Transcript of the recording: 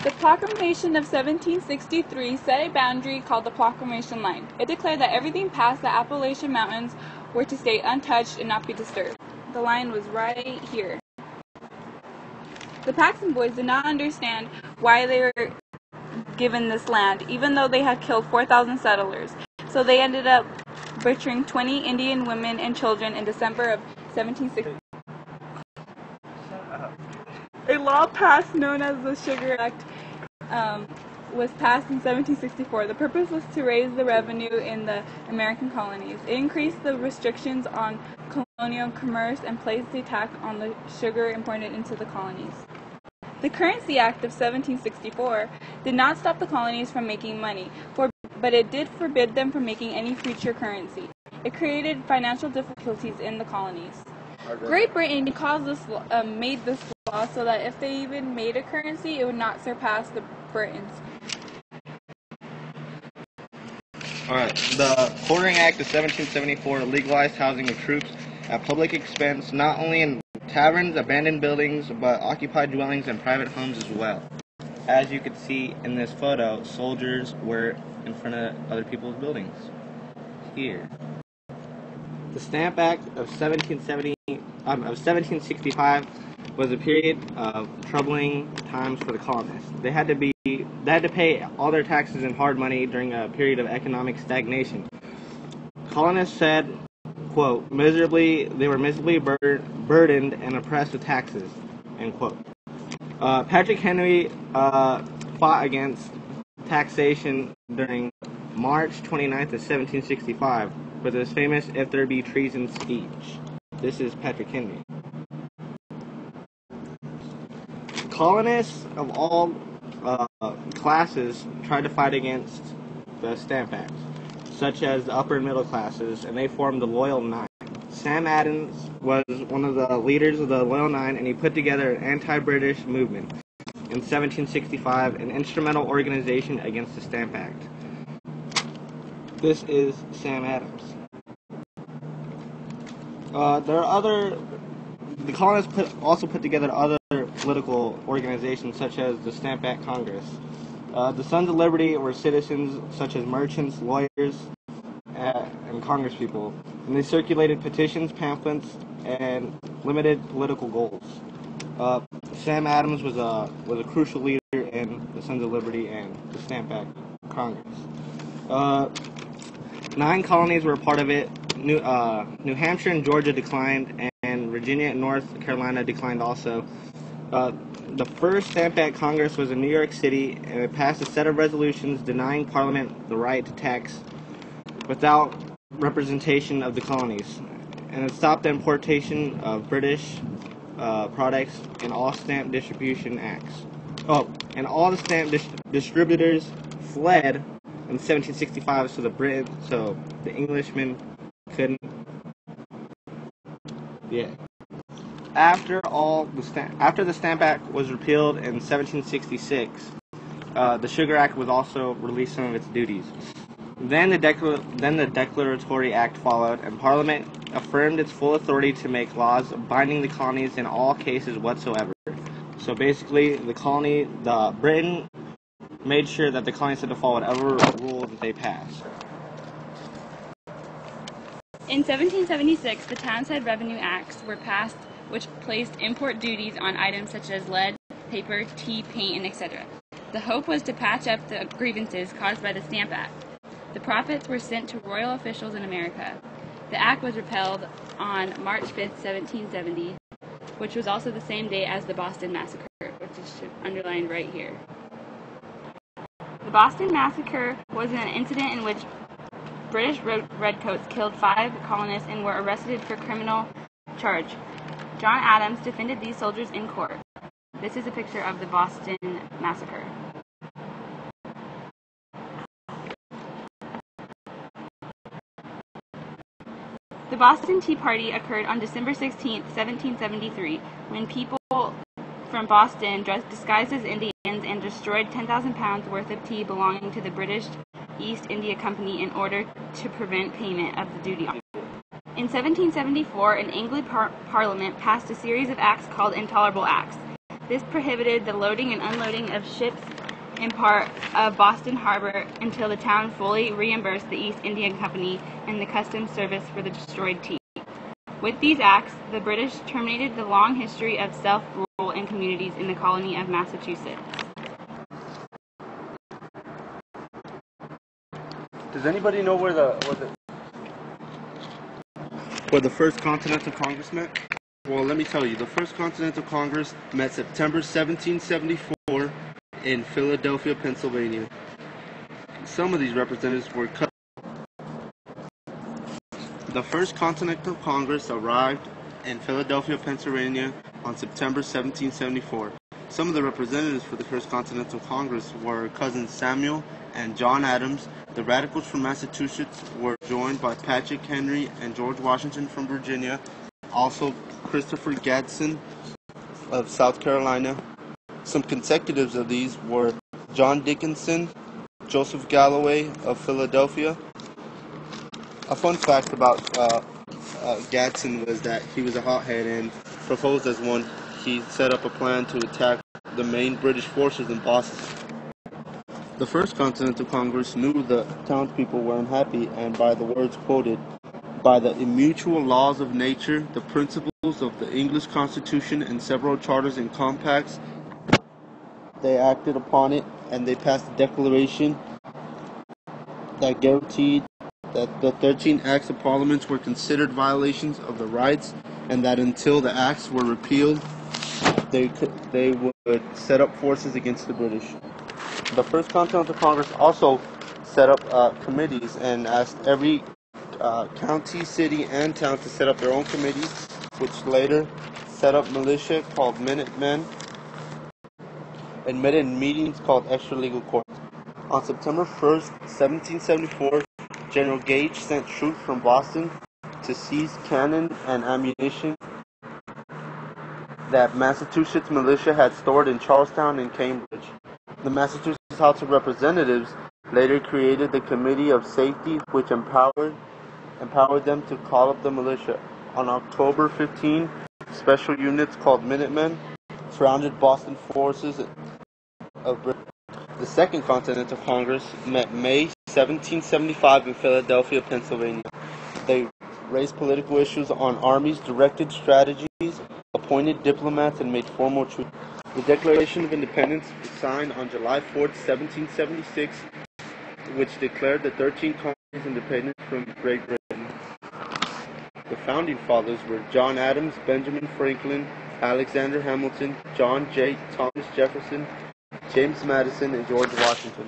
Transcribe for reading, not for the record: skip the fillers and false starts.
The Proclamation of 1763 set a boundary called the Proclamation Line. It declared that everything past the Appalachian Mountains were to stay untouched and not be disturbed. The line was right here. The Paxton Boys did not understand why they were given this land, even though they had killed 4,000 settlers. So they ended up butchering 20 Indian women and children in December of 1760. A law passed known as the Sugar Act was passed in 1764. The purpose was to raise the revenue in the American colonies. It increased the restrictions on colonial commerce and placed a tax on the sugar imported into the colonies. The Currency Act of 1764 did not stop the colonies from making money, but it did forbid them from making any future currency. It created financial difficulties in the colonies. Great Britain made this law so that if they even made a currency, it would not surpass the Britons. Alright, the Quartering Act of 1774 legalized housing of troops at public expense, not only in taverns, abandoned buildings, but occupied dwellings and private homes as well. As you can see in this photo, soldiers were in front of other people's buildings. Here. The Stamp Act of 1765 was a period of troubling times for the colonists. They had to pay all their taxes in hard money during a period of economic stagnation. Colonists said, quote, they were miserably burdened and oppressed with taxes, end quote. Patrick Henry fought against taxation during March 29th of 1765 with his famous "If There Be Treason" speech. This is Patrick Henry. Colonists of all classes tried to fight against the Stamp Act, such as the upper and middle classes, and they formed the Loyal Nine. Sam Adams was one of the leaders of the Loyal Nine, and he put together an anti-British movement in 1765, an instrumental organization against the Stamp Act. This is Sam Adams. The colonists also put together other political organizations such as the Stamp Act Congress. The Sons of Liberty were citizens such as merchants, lawyers, and congresspeople, and they circulated petitions, pamphlets, and limited political goals. Sam Adams was a crucial leader in the Sons of Liberty and the Stamp Act Congress. 9 colonies were a part of it. New Hampshire and Georgia declined, and Virginia and North Carolina declined also. The first Stamp Act Congress was in New York City, and it passed a set of resolutions denying Parliament the right to tax without representation of the colonies, and it stopped the importation of British products and all stamp distribution acts. And all the stamp distributors fled in 1765, so the Englishmen couldn't. Yeah. After the Stamp Act was repealed in 1766, the Sugar Act was also released some of its duties. Then the Declaratory Act followed, and Parliament affirmed its full authority to make laws binding the colonies in all cases whatsoever. So basically, Britain made sure that the colonies had to follow whatever rule that they passed. In 1776, the Townshend Revenue Acts were passed, which placed import duties on items such as lead, paper, tea, paint, and etc. The hope was to patch up the grievances caused by the Stamp Act. The profits were sent to royal officials in America. The act was repealed on March 5th, 1770, which was also the same day as the Boston Massacre, which is underlined right here. The Boston Massacre was an incident in which British redcoats killed 5 colonists and were arrested for criminal charge. John Adams defended these soldiers in court. This is a picture of the Boston Massacre. The Boston Tea Party occurred on December 16, 1773, when people from Boston disguised as Indians and destroyed 10,000 pounds worth of tea belonging to the British East India Company in order to prevent payment of the duty. In 1774, an English Parliament passed a series of acts called Intolerable Acts. This prohibited the loading and unloading of ships in part of Boston Harbor until the town fully reimbursed the East India Company and the Customs Service for the destroyed tea. With these acts, the British terminated the long history of self-rule in communities in the colony of Massachusetts. Does anybody know where the First Continental Congress met? Well, let me tell you. The First Continental Congress met September 1774 in Philadelphia, Pennsylvania. Some of these representatives were cut. The First Continental Congress arrived in Philadelphia, Pennsylvania on September 1774. Some of the representatives for the First Continental Congress were cousins Samuel and John Adams. The Radicals from Massachusetts were joined by Patrick Henry and George Washington from Virginia. Also, Christopher Gadsden of South Carolina. Some consecutives of these were John Dickinson, Joseph Galloway of Philadelphia. A fun fact about Gadsden was that he was a hothead and proposed as one. He set up a plan to attack the main British forces in Boston. The First Continental Congress knew the townspeople were unhappy, and by the words quoted, "By the immutable laws of nature, the principles of the English Constitution, and several charters and compacts," they acted upon it, and they passed a declaration that guaranteed that the 13 acts of Parliament were considered violations of the rights, and that until the acts were repealed, they would set up forces against the British. The First Continental Congress also set up committees and asked every county, city, and town to set up their own committees, which later set up militia called Minutemen and met in meetings called extra-legal courts. On September 1st, 1774, General Gage sent troops from Boston to seize cannon and ammunition that Massachusetts militia had stored in Charlestown and Cambridge. The Massachusetts House of Representatives later created the Committee of Safety, which empowered them to call up the militia. On October 15, special units called Minutemen surrounded Boston forces of Britain. The Second Continental Congress met May 1775 in Philadelphia, Pennsylvania. They raised political issues on armies, directed strategies, appointed diplomats, and made formal treaties. The Declaration of Independence was signed on July 4th, 1776, which declared the 13 colonies independent from Great Britain. The founding fathers were John Adams, Benjamin Franklin, Alexander Hamilton, John Jay, Thomas Jefferson, James Madison, and George Washington.